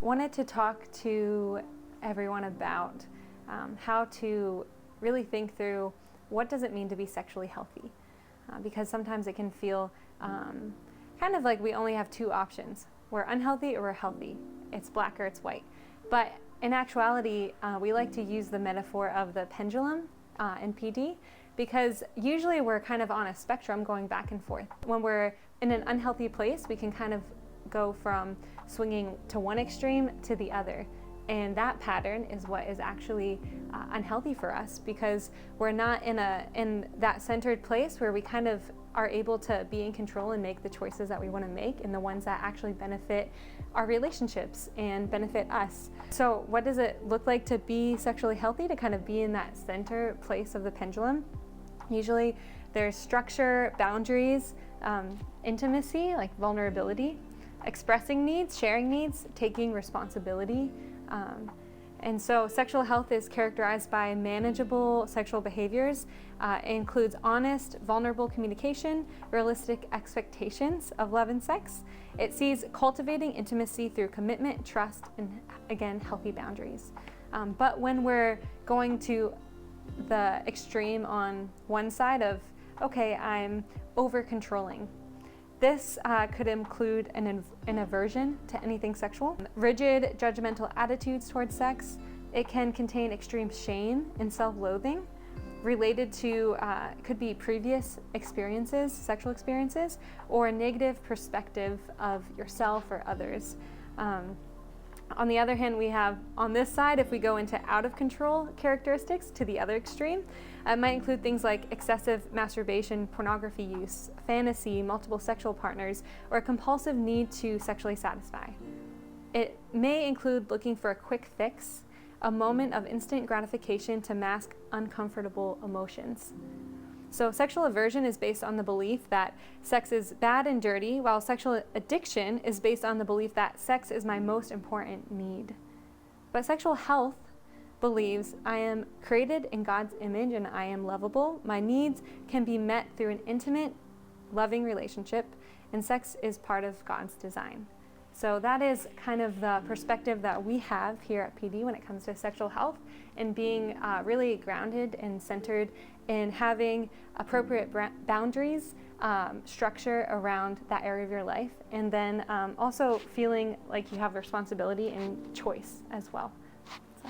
Wanted to talk to everyone about how to really think through what does it mean to be sexually healthy, because sometimes it can feel kind of like we only have two options. We're unhealthy or we're healthy. It's black or it's white. But in actuality, we like to use the metaphor of the pendulum in PD, because usually we're kind of on a spectrum going back and forth. When we're in an unhealthy place, we can kind of go from swinging to one extreme to the other. And that pattern is what is actually unhealthy for us, because we're not in that centered place where we kind of are able to be in control and make the choices that we want to make, and the ones that actually benefit our relationships and benefit us. So what does it look like to be sexually healthy, to kind of be in that center place of the pendulum? Usually there's structure, boundaries, intimacy, like vulnerability, expressing needs, sharing needs, taking responsibility. And so sexual health is characterized by manageable sexual behaviors. It includes honest, vulnerable communication, realistic expectations of love and sex. It sees cultivating intimacy through commitment, trust, and again, healthy boundaries. But when we're going to the extreme on one side of, okay, I'm over-controlling, this could include an aversion to anything sexual, rigid, judgmental attitudes towards sex. It can contain extreme shame and self-loathing related to, could be previous experiences, sexual experiences, or a negative perspective of yourself or others. On the other hand, we have on this side, if we go into out of control characteristics to the other extreme, it might include things like excessive masturbation, pornography use, fantasy, multiple sexual partners, or a compulsive need to sexually satisfy. It may include looking for a quick fix, a moment of instant gratification to mask uncomfortable emotions. So sexual aversion is based on the belief that sex is bad and dirty, while sexual addiction is based on the belief that sex is my most important need. But sexual health believes I am created in God's image and I am lovable. My needs can be met through an intimate, loving relationship, and sex is part of God's design. So that is kind of the perspective that we have here at PD when it comes to sexual health, and being really grounded and centered in having appropriate boundaries, structure around that area of your life, and then also feeling like you have responsibility and choice as well. So.